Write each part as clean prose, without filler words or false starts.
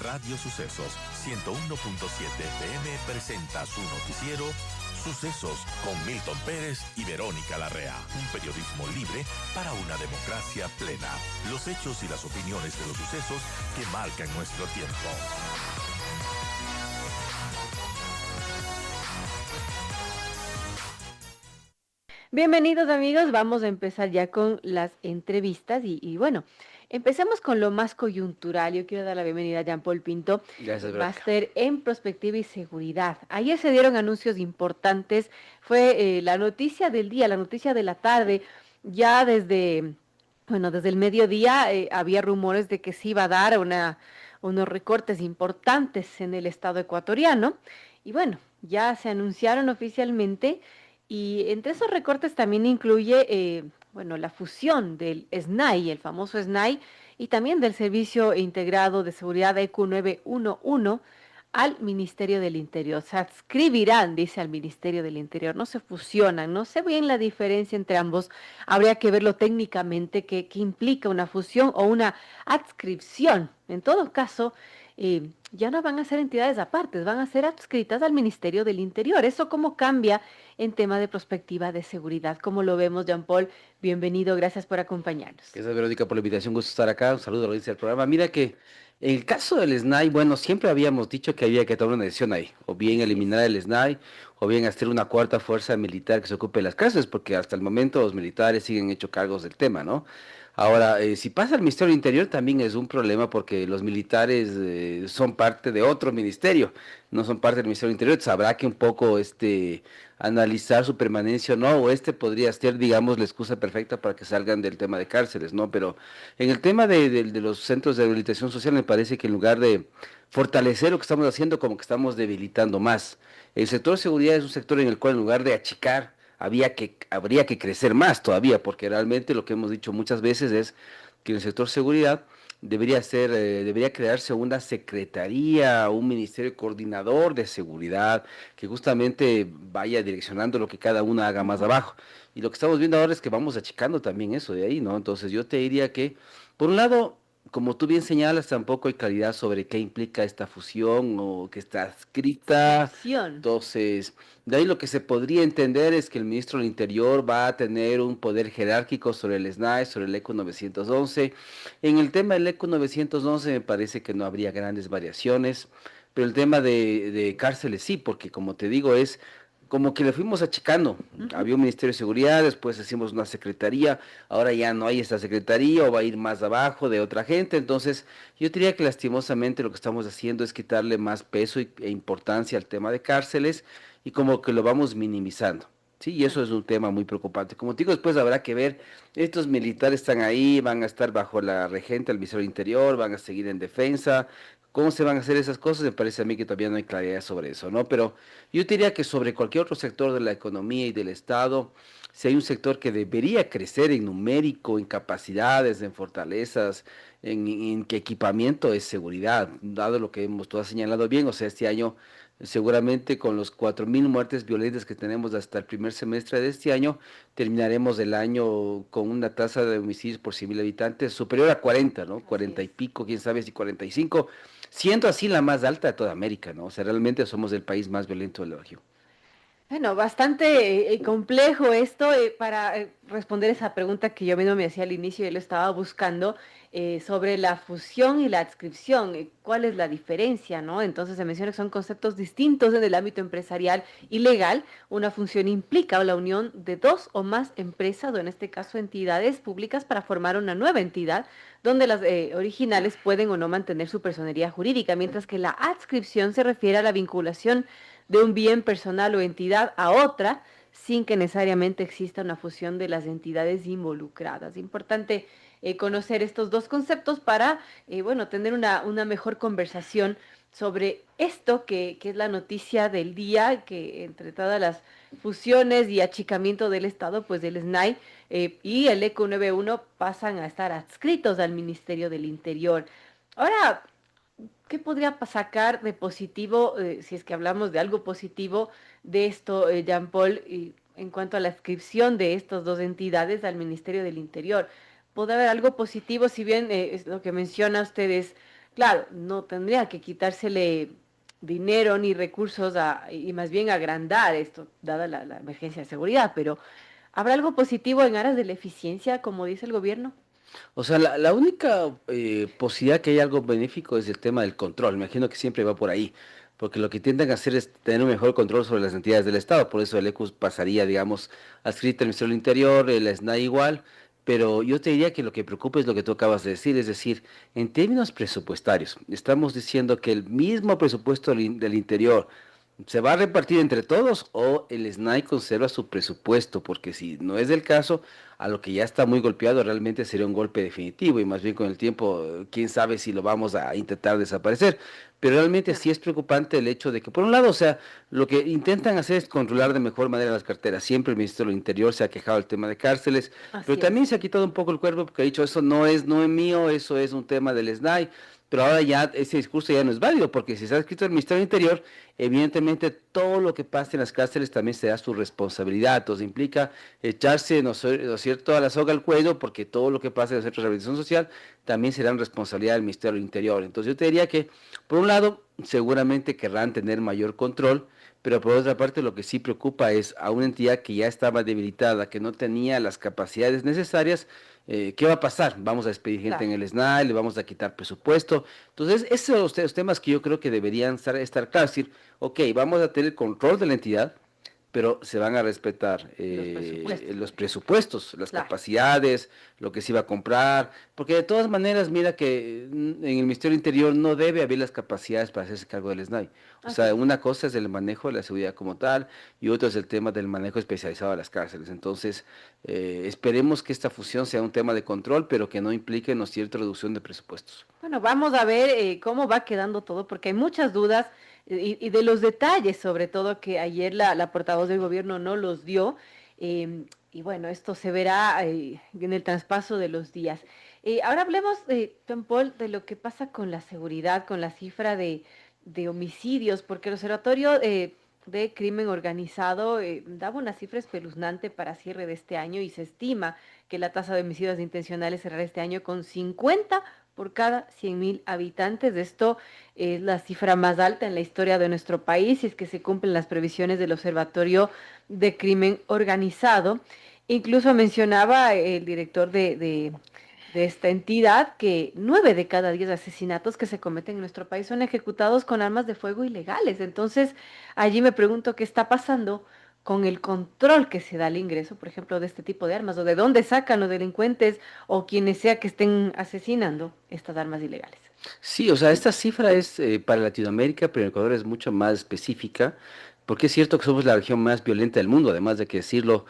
Radio Sucesos 101.7 FM presenta su noticiero Sucesos con Milton Pérez y Verónica Larrea. Un periodismo libre para una democracia plena. Los hechos y las opiniones de los sucesos que marcan nuestro tiempo. Bienvenidos amigos, vamos a empezar ya con las entrevistas y bueno, empecemos con lo más coyuntural. Yo quiero dar la bienvenida a Jean-Paul Pinto, Gracias, Verónica. máster en prospectiva y seguridad. Ayer se dieron anuncios importantes, fue la noticia del día, la noticia de la tarde, ya desde el mediodía había rumores de que se iba a dar unos recortes importantes en el estado ecuatoriano y bueno, ya se anunciaron oficialmente. Y entre esos recortes también incluye, la fusión del SNAI, el famoso SNAI, y también del Servicio Integrado de Seguridad EQ 911 al Ministerio del Interior. Se adscribirán, dice, al Ministerio del Interior, no se fusionan. No sé bien la diferencia entre ambos. Habría que verlo técnicamente, qué implica una fusión o una adscripción. En todo caso, ya no van a ser entidades apartes, van a ser adscritas al Ministerio del Interior. ¿Eso cómo cambia en tema de perspectiva de seguridad? ¿Cómo lo vemos, Jean-Paul? Bienvenido, gracias por acompañarnos. Gracias, Verónica, por la invitación. Gusto estar acá. Un saludo a la audiencia del programa. Mira que en el caso del SNAI, bueno, siempre habíamos dicho que había que tomar una decisión ahí. O bien Así es. eliminar el SNAI, o bien hacer una cuarta fuerza militar que se ocupe de las cárceles, porque hasta el momento los militares siguen hecho cargos del tema, ¿no? Ahora, si pasa al Ministerio del Interior también es un problema porque los militares son parte de otro ministerio, no son parte del Ministerio del Interior. Entonces habrá que un poco analizar su permanencia o no, o podría ser, digamos, la excusa perfecta para que salgan del tema de cárceles, ¿no? Pero en el tema de los centros de rehabilitación social me parece que en lugar de fortalecer lo que estamos haciendo, como que estamos debilitando más. El sector de seguridad es un sector en el cual en lugar de achicar, habría que crecer más todavía, porque realmente lo que hemos dicho muchas veces es que en el sector seguridad debería crearse una secretaría, un ministerio coordinador de seguridad que justamente vaya direccionando lo que cada una haga más abajo. Y lo que estamos viendo ahora es que vamos achicando también eso de ahí, ¿no? Entonces yo te diría que, por un lado, como tú bien señalas, tampoco hay claridad sobre qué implica esta fusión o que está escrita. Adscripción. Entonces, de ahí lo que se podría entender es que el ministro del Interior va a tener un poder jerárquico sobre el SNAI, sobre el ECO 911. En el tema del ECO 911 me parece que no habría grandes variaciones, pero el tema de cárceles sí, porque como te digo, es como que le fuimos achicando. Ujú. Había un Ministerio de Seguridad, después hicimos una secretaría, ahora ya no hay esta secretaría o va a ir más abajo de otra gente. Entonces, yo diría que lastimosamente lo que estamos haciendo es quitarle más peso e importancia al tema de cárceles y como que lo vamos minimizando. Sí, y eso es un tema muy preocupante. Como te digo, después habrá que ver, estos militares están ahí, van a estar bajo la regente del Ministerio del Interior, van a seguir en defensa. ¿Cómo se van a hacer esas cosas? Me parece a mí que todavía no hay claridad sobre eso, ¿no? Pero yo diría que sobre cualquier otro sector de la economía y del Estado, si hay un sector que debería crecer en numérico, en capacidades, en fortalezas, en que equipamiento es seguridad, dado lo que hemos, tú has señalado bien, o sea, este año seguramente con los 4.000 muertes violentas que tenemos hasta el primer semestre de este año, terminaremos el año con una tasa de homicidios por 100.000 habitantes superior a 40, ¿no? Así 40 y es. pico, quién sabe si 45, siendo así la más alta de toda América, ¿no? O sea, realmente somos el país más violento de la región. Bueno, bastante complejo esto para responder esa pregunta que yo mismo me hacía al inicio y lo estaba buscando sobre la fusión y la adscripción. ¿Cuál es la diferencia, no? Entonces se menciona que son conceptos distintos en el ámbito empresarial y legal. Una función implica la unión de dos o más empresas o en este caso entidades públicas para formar una nueva entidad donde las originales pueden o no mantener su personería jurídica, mientras que la adscripción se refiere a la vinculación de un bien personal o entidad a otra sin que necesariamente exista una fusión de las entidades involucradas. Importante conocer estos dos conceptos para, tener una mejor conversación sobre esto que es la noticia del día, que entre todas las fusiones y achicamiento del Estado, pues el SNAI y el ECO 91 pasan a estar adscritos al Ministerio del Interior. Ahora, ¿qué podría sacar de positivo, si es que hablamos de algo positivo, de esto, Jean-Paul, en cuanto a la adscripción de estas dos entidades al Ministerio del Interior? ¿Puede haber algo positivo, si bien es lo que menciona ustedes, Claro, no tendría que quitársele dinero ni recursos y más bien agrandar esto, dada la emergencia de seguridad, pero ¿habrá algo positivo en aras de la eficiencia, como dice el gobierno? O sea, la única posibilidad que hay algo benéfico es el tema del control. Me imagino que siempre va por ahí, porque lo que intentan hacer es tener un mejor control sobre las entidades del Estado. Por eso el ECUS pasaría, digamos, adscrito al Ministerio del Interior, el SNAI igual. Pero yo te diría que lo que preocupa es lo que tú acabas de decir, es decir, en términos presupuestarios, estamos diciendo que el mismo presupuesto del Interior se va a repartir entre todos o el SNAI conserva su presupuesto, porque si no es el caso, a lo que ya está muy golpeado realmente sería un golpe definitivo y más bien con el tiempo, quién sabe si lo vamos a intentar desaparecer. Pero realmente Claro. sí es preocupante el hecho de que, por un lado, o sea, lo que intentan hacer es controlar de mejor manera las carteras. Siempre el Ministerio del Interior se ha quejado del tema de cárceles, pero Así también es. se ha quitado un poco el cuerpo porque ha dicho, eso no es mío, eso es un tema del SNAI. Pero ahora ya ese discurso ya no es válido, porque si se ha escrito el Ministerio del Interior, evidentemente todo lo que pasa en las cárceles también será su responsabilidad. Entonces implica echarse, ¿no es cierto?, a la soga al cuello, porque todo lo que pasa en los centros de rehabilitación social también será responsabilidad del Ministerio del Interior. Entonces yo te diría que, por un lado, seguramente querrán tener mayor control, pero por otra parte lo que sí preocupa es a una entidad que ya estaba debilitada, que no tenía las capacidades necesarias. ¿Qué va a pasar? Vamos a despedir gente en Claro. el SNAI, le vamos a quitar presupuesto. Entonces, esos son los temas que yo creo que deberían estar claros. Es decir, ok, vamos a tener control de la entidad, pero se van a respetar Los presupuestos, los por ejemplo. presupuestos, las Claro. capacidades, lo que se iba a comprar, porque de todas maneras, mira que en el Ministerio del Interior no debe haber las capacidades para hacerse cargo del SNAI. O Así sea, es. una cosa es el manejo de la seguridad como tal y otra es el tema del manejo especializado de las cárceles. Entonces, esperemos que esta fusión sea un tema de control, pero que no implique, ¿no es cierto?, reducción de presupuestos. Bueno, vamos a ver cómo va quedando todo, porque hay muchas dudas y de los detalles, sobre todo, que ayer la portavoz del gobierno no los dio. Y bueno, esto se verá en el traspaso de los días. Ahora hablemos, John Paul, de lo que pasa con la seguridad, con la cifra de homicidios, porque el Observatorio de Crimen Organizado daba una cifra espeluznante para cierre de este año y se estima que la tasa de homicidios intencionales cerrará este año con 50 por cada 100.000 habitantes. Esto es la cifra más alta en la historia de nuestro país y es que se cumplen las previsiones del Observatorio de Crimen Organizado. Incluso mencionaba el director de esta entidad que 9 de cada 10 asesinatos que se cometen en nuestro país son ejecutados con armas de fuego ilegales. Entonces, allí me pregunto qué está pasando con el control que se da al ingreso, por ejemplo, de este tipo de armas, o de dónde sacan los delincuentes o quienes sea que estén asesinando estas armas ilegales. Sí, o sea, esta cifra es para Latinoamérica, pero en Ecuador es mucho más específica, porque es cierto que somos la región más violenta del mundo, además de que decirlo,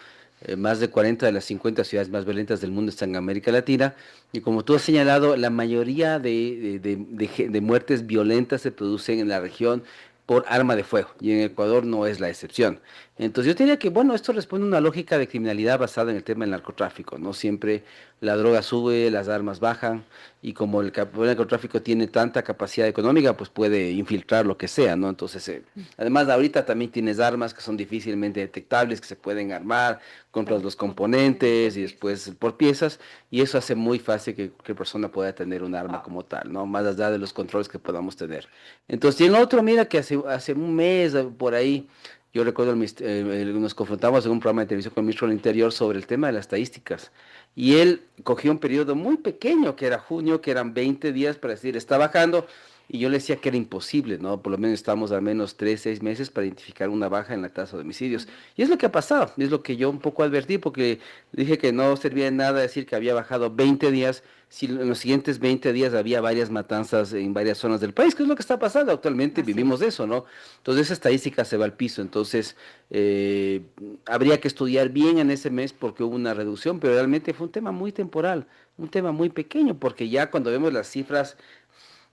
más de 40 de las 50 ciudades más violentas del mundo están en América Latina, y como tú has señalado, la mayoría de muertes violentas se producen en la región por arma de fuego, y en Ecuador no es la excepción. Entonces yo diría que, bueno, esto responde a una lógica de criminalidad basada en el tema del narcotráfico, no siempre la droga sube, las armas bajan, y como el narcotráfico tiene tanta capacidad económica, pues puede infiltrar lo que sea, ¿no? Entonces, además ahorita también tienes armas que son difícilmente detectables, que se pueden armar, compras Claro, los componentes componentes por y piezas. después por piezas, y eso hace muy fácil que cualquier persona pueda tener un arma Wow. como tal, ¿no? Más allá de los controles que podamos tener. Entonces, y en otro, mira que hace un mes por ahí, yo recuerdo nos confrontamos en un programa de televisión con el ministro del Interior sobre el tema de las estadísticas. Y él cogió un periodo muy pequeño, que era junio, que eran 20 días para decir, está bajando. Y yo le decía que era imposible, ¿no? Por lo menos estamos al menos 3, 6 meses para identificar una baja en la tasa de homicidios. Y es lo que ha pasado, es lo que yo un poco advertí, porque dije que no servía de nada decir que había bajado 20 días, si en los siguientes 20 días había varias matanzas en varias zonas del país, que es lo que está pasando actualmente, Así es. vivimos de eso, ¿no? Entonces esa estadística se va al piso, entonces eh, habría que estudiar bien en ese mes porque hubo una reducción, pero realmente fue un tema muy temporal, un tema muy pequeño, porque ya cuando vemos las cifras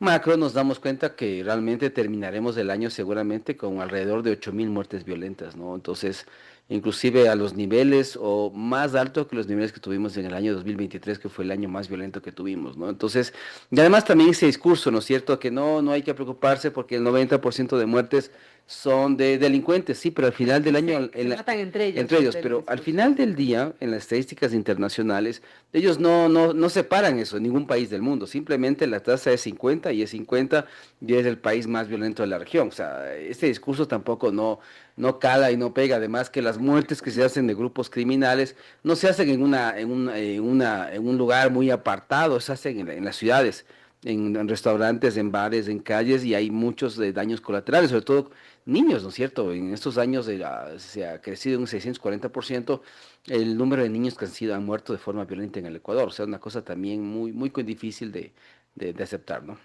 macro nos damos cuenta que realmente terminaremos el año seguramente con alrededor de 8.000 muertes violentas, ¿no? Entonces, inclusive a los niveles o más alto que los niveles que tuvimos en el año 2023, que fue el año más violento que tuvimos, ¿no? Entonces, y además también ese discurso, ¿no es cierto? Que no hay que preocuparse porque el 90% de muertes son de delincuentes, sí, pero al final del año, Se matan entre ellos, entre ellos, entre el pero al discurso. final del día, en las estadísticas internacionales, ellos no separan eso en ningún país del mundo, simplemente la tasa es 50 y es 50 y es el país más violento de la región. O sea, este discurso tampoco no cala y no pega, además que las muertes que se hacen de grupos criminales no se hacen en un lugar muy apartado, se hacen en las ciudades. En restaurantes, en bares, en calles, y hay muchos daños colaterales, sobre todo niños, ¿no es cierto? En estos años se ha crecido un 640% el número de niños que han muerto de forma violenta en el Ecuador. O sea, una cosa también muy difícil de aceptar, ¿no?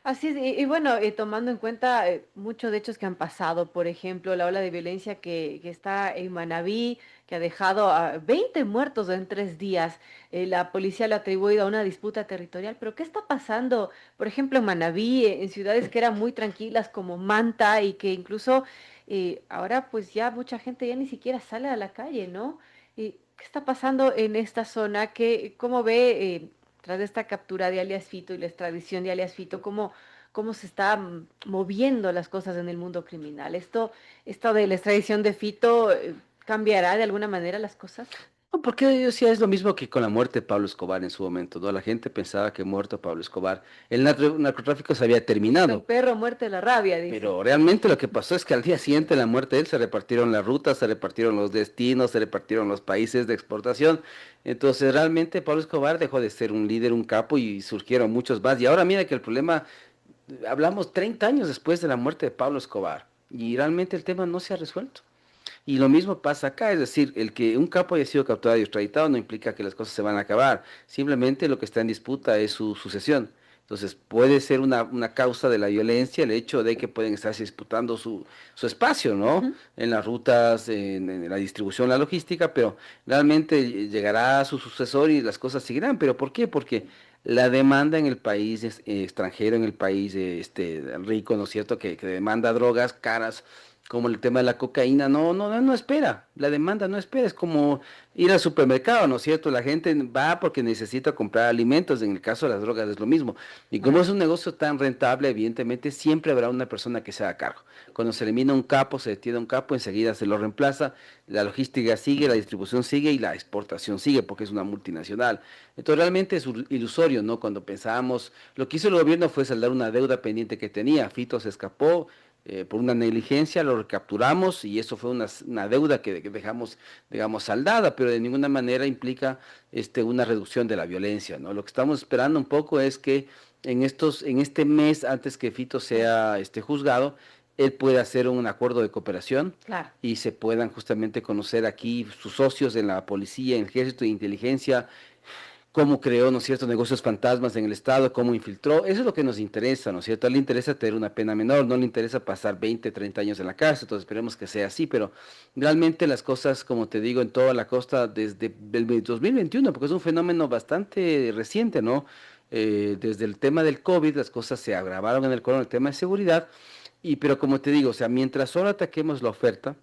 Así es, y bueno, tomando en cuenta muchos de hechos que han pasado, por ejemplo, la ola de violencia que está en Manabí, que ha dejado a 20 muertos en 3 días, la policía lo ha atribuido a una disputa territorial, pero ¿qué está pasando, por ejemplo, en Manabí, en ciudades que eran muy tranquilas como Manta y que incluso ahora pues ya mucha gente ya ni siquiera sale a la calle, ¿no? ¿Qué está pasando en esta zona? ¿Cómo ve? Tras esta captura de alias Fito y la extradición de alias Fito, cómo se están moviendo las cosas en el mundo criminal. Esto de la extradición de Fito, ¿cambiará de alguna manera las cosas? No, porque yo decía, es lo mismo que con la muerte de Pablo Escobar en su momento, ¿no? La gente pensaba que muerto Pablo Escobar, el narcotráfico se había Muerto el terminado. perro, muerte la rabia, dicen. Pero realmente lo que pasó es que al día siguiente de la muerte de él se repartieron las rutas, se repartieron los destinos, se repartieron los países de exportación. Entonces realmente Pablo Escobar dejó de ser un líder, un capo y surgieron muchos más. Y ahora mira que el problema, hablamos 30 años después de la muerte de Pablo Escobar y realmente el tema no se ha resuelto. Y lo mismo pasa acá, es decir, el que un capo haya sido capturado y extraditado no implica que las cosas se van a acabar, simplemente lo que está en disputa es su sucesión. Entonces puede ser una causa de la violencia el hecho de que pueden estarse disputando su espacio, ¿no? Ujú. En las rutas, en la distribución, la logística, pero realmente llegará su sucesor y las cosas seguirán. ¿Pero por qué? Porque la demanda en el país extranjero, en el país rico, ¿no es cierto?, que demanda drogas caras como el tema de la cocaína, no espera, la demanda no espera, es como ir al supermercado, ¿no es cierto? La gente va porque necesita comprar alimentos, en el caso de las drogas es lo mismo. Y como es Claro. un negocio tan rentable, evidentemente siempre habrá una persona que se haga cargo. Cuando se elimina un capo, se detiene un capo, enseguida se lo reemplaza, la logística sigue, la distribución sigue y la exportación sigue porque es una multinacional. Entonces realmente es ilusorio, ¿no? Cuando pensábamos, lo que hizo el gobierno fue saldar una deuda pendiente que tenía, Fito se escapó, por una negligencia, lo recapturamos y eso fue una deuda que dejamos, digamos, saldada, pero de ninguna manera implica una reducción de la violencia, ¿no? Lo que estamos esperando un poco es que en este mes, antes que Fito sea juzgado, él pueda hacer un acuerdo de cooperación Claro. y se puedan justamente conocer aquí sus socios en la policía, en el ejército de inteligencia, cómo creó, ¿no es cierto?, negocios fantasmas en el Estado, cómo infiltró. Eso es lo que nos interesa, ¿no es cierto? A él le interesa tener una pena menor, no le interesa pasar 20, 30 años en la cárcel, entonces esperemos que sea así, pero realmente las cosas, como te digo, en toda la costa desde el 2021, porque es un fenómeno bastante reciente, ¿no? Desde el tema del COVID, las cosas se agravaron en el Ecuador, el tema de seguridad, pero como te digo, o sea, mientras solo ataquemos la oferta,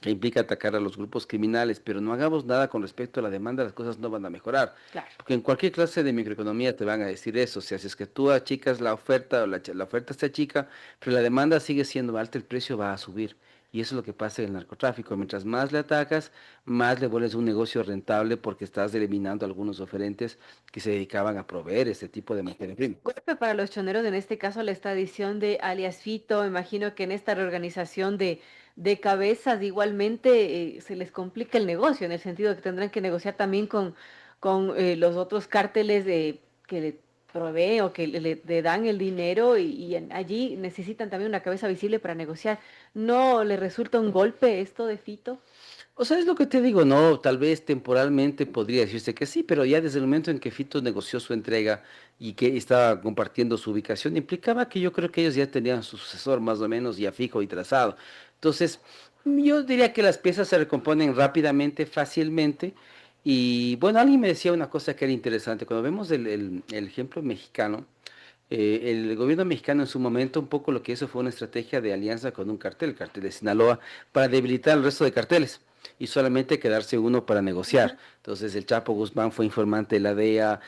que implica atacar a los grupos criminales, pero no hagamos nada con respecto a la demanda, las cosas no van a mejorar. Claro. Porque en cualquier clase de microeconomía te van a decir eso. O sea, si es que tú achicas la oferta, o la oferta se achica, pero la demanda sigue siendo alta, el precio va a subir. Y eso es lo que pasa en el narcotráfico. Mientras más le atacas, más le vuelves un negocio rentable porque estás eliminando algunos oferentes que se dedicaban a proveer este tipo de materia prima. Golpe para los choneros, en este caso la extradición de alias Fito. Imagino que en esta reorganización de cabezas igualmente se les complica el negocio, en el sentido que tendrán que negociar también con los otros cárteles que le proveen o que le dan el dinero allí necesitan también una cabeza visible para negociar. ¿No le resulta un golpe esto de Fito? O sea, es lo que te digo, no, tal vez temporalmente podría decirse que sí, pero ya desde el momento en que Fito negoció su entrega y que estaba compartiendo su ubicación, implicaba que yo creo que ellos ya tenían su sucesor más o menos ya fijo y trazado. Entonces, yo diría que las piezas se recomponen rápidamente, fácilmente. Y bueno, alguien me decía una cosa que era interesante. Cuando vemos el ejemplo mexicano, el gobierno mexicano en su momento un poco lo que hizo fue una estrategia de alianza con un cartel, el cartel de Sinaloa, para debilitar el resto de carteles. y solamente quedarse uno para negociar. Entonces el Chapo Guzmán fue informante de la DEA,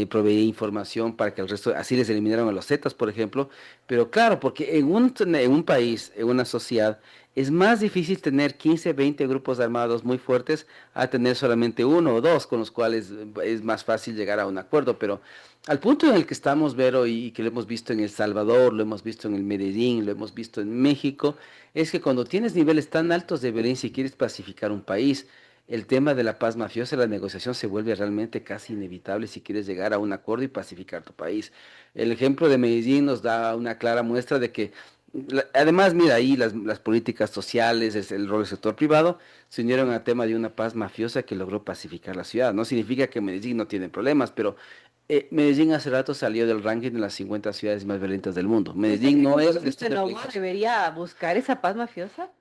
proveía información para que el resto, así les eliminaron a los Zetas, por ejemplo. Pero claro, porque en un país, en una sociedad, es más difícil tener 15, 20 grupos armados muy fuertes a tener solamente uno o dos con los cuales es más fácil llegar a un acuerdo. Pero al punto en el que estamos, Vero, y que lo hemos visto en El Salvador, lo hemos visto en el Medellín, lo hemos visto en México, es que cuando tienes niveles tan altos de violencia y quieres pacificar un país, el tema de la paz mafiosa, la negociación se vuelve realmente casi inevitable si quieres llegar a un acuerdo y pacificar tu país. El ejemplo de Medellín nos da una clara muestra de que, además, mira, ahí las políticas sociales, el rol del sector privado, se unieron al tema de una paz mafiosa que logró pacificar la ciudad. No significa que Medellín no tiene problemas, pero Medellín hace rato salió del ranking de las 50 ciudades más violentas del mundo. ¿Usted Medellín cree no que es el de estos presidente Noboa reflejos. debería buscar esa paz mafiosa?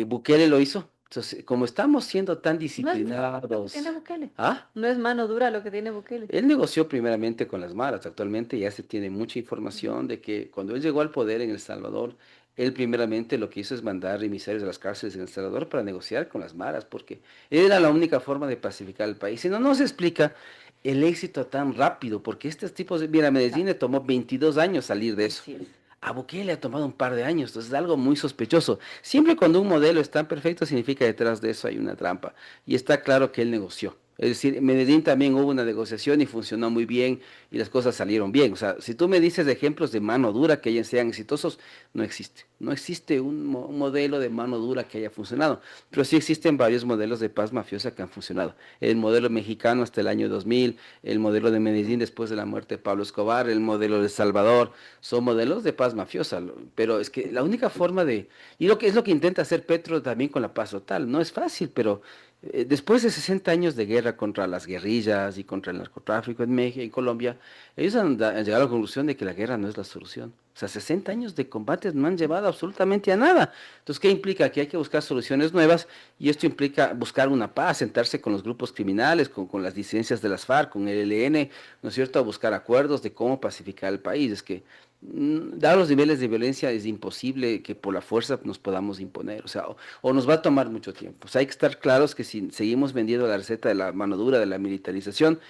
Bukele lo hizo. Entonces, como estamos siendo tan No es mano dura lo que tiene disciplinados, Bukele. ¿ah? No es mano dura lo que tiene Bukele. Él negoció primeramente con las maras. Actualmente ya se tiene mucha información de que cuando él llegó al poder en El Salvador, él primeramente lo que hizo es mandar emisarios a las cárceles en El Salvador para negociar con las maras, porque era la única forma de pacificar el país. Si no, no se explica el éxito tan rápido, porque estos tipos, mira, a Medellín le tomó 22 años salir de eso. Así es. A Bukele le ha tomado un par de años, entonces es algo muy sospechoso. Siempre cuando un modelo es tan perfecto, significa detrás de eso hay una trampa. Y está claro que él negoció. Es decir, en Medellín también hubo una negociación y funcionó muy bien y las cosas salieron bien. O sea, si tú me dices de ejemplos de mano dura que hayan, sean exitosos, no existe. No existe un modelo de mano dura que haya funcionado. Pero sí existen varios modelos de paz mafiosa que han funcionado. El modelo mexicano hasta el año 2000, el modelo de Medellín después de la muerte de Pablo Escobar, el modelo de El Salvador, son modelos de paz mafiosa. Pero es que la única forma de... Y lo que es lo que intenta hacer Petro también con la paz total. No es fácil, pero después de 60 años de guerra contra las guerrillas y contra el narcotráfico en México y Colombia, ellos han llegado a la conclusión de que la guerra no es la solución. O sea, 60 años de combates no han llevado absolutamente a nada. Entonces, ¿qué implica? Que hay que buscar soluciones nuevas y esto implica buscar una paz, sentarse con los grupos criminales, con las disidencias de las FARC, con el ELN, ¿no es cierto?, a buscar acuerdos de cómo pacificar el país. Es que, dados los niveles de violencia, es imposible que por la fuerza nos podamos imponer. O sea, o nos va a tomar mucho tiempo. O sea, hay que estar claros que si seguimos vendiendo la receta de la mano dura, de la militarización,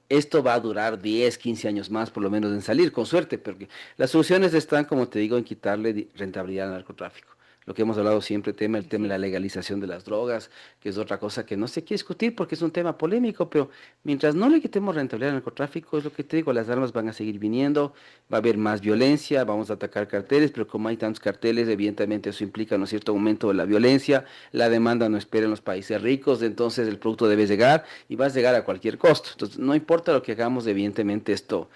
esto va a durar 10, 15 años más por lo menos en salir, con suerte, porque las soluciones están, como te digo, en quitarle rentabilidad al narcotráfico. Lo que hemos hablado siempre, el tema de Así la es. legalización de las drogas, que es otra cosa que no se quiere discutir porque es un tema polémico, pero mientras no le quitemos rentabilidad al narcotráfico, es lo que te digo, las armas van a seguir viniendo, va a haber más violencia, vamos a atacar carteles, pero como hay tantos carteles, evidentemente eso implica un cierto aumento de la violencia, la demanda no espera en los países ricos, entonces el producto debe llegar y va a llegar a cualquier costo. Entonces, no importa lo que hagamos, evidentemente esto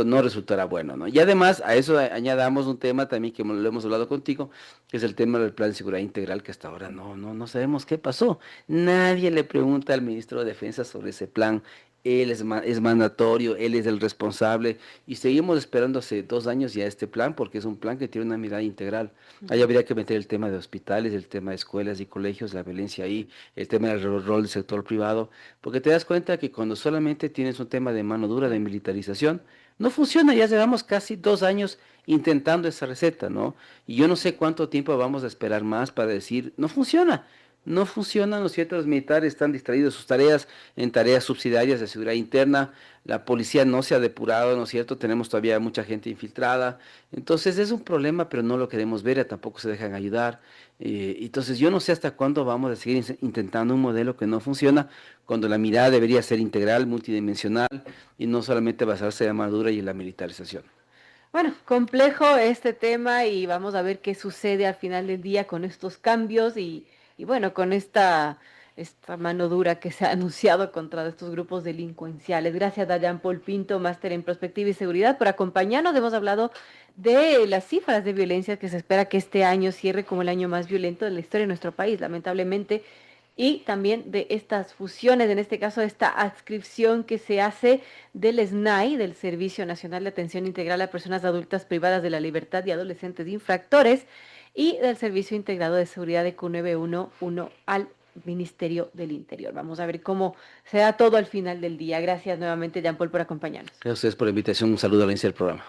no resultará bueno, ¿no? Y además a eso añadamos un tema también que lo hemos hablado contigo, que es el tema del Plan de Seguridad Integral, que hasta ahora no sabemos qué pasó. Nadie le pregunta al ministro de Defensa sobre ese plan. Él es mandatorio, él es el responsable y seguimos esperando hace 2 años ya este plan porque es un plan que tiene una mirada integral. Ahí Ujú. habría que meter el tema de hospitales, el tema de escuelas y colegios, la violencia ahí, el tema del rol del sector privado, porque te das cuenta que cuando solamente tienes un tema de mano dura, de militarización, no funciona. Ya llevamos casi 2 años intentando esa receta, ¿no? Y yo no sé cuánto tiempo vamos a esperar más para decir, no funciona. No funciona, ¿no es cierto? Los militares están distraídos de sus tareas en tareas subsidiarias de seguridad interna. La policía no se ha depurado, ¿no es cierto? Tenemos todavía mucha gente infiltrada. Entonces es un problema, pero no lo queremos ver, tampoco se dejan ayudar. Entonces yo no sé hasta cuándo vamos a seguir intentando un modelo que no funciona, cuando la mirada debería ser integral, multidimensional y no solamente basarse en la madura y en la militarización. Bueno, complejo este tema y vamos a ver qué sucede al final del día con estos cambios y bueno, con esta mano dura que se ha anunciado contra estos grupos delincuenciales. Gracias, Dayan Paul Pinto, máster en Prospectiva y Seguridad, por acompañarnos. Hemos hablado de las cifras de violencia que se espera que este año cierre como el año más violento de la historia de nuestro país, lamentablemente, y también de estas fusiones, en este caso esta adscripción que se hace del SNAI, del Servicio Nacional de Atención Integral a Personas Adultas Privadas de la Libertad y Adolescentes Infractores, y del Servicio Integrado de Seguridad de Q911 al Ministerio del Interior. Vamos a ver cómo se da todo al final del día. Gracias nuevamente, Jean Paul, por acompañarnos. Gracias a ustedes por la invitación. Un saludo al inicio del programa.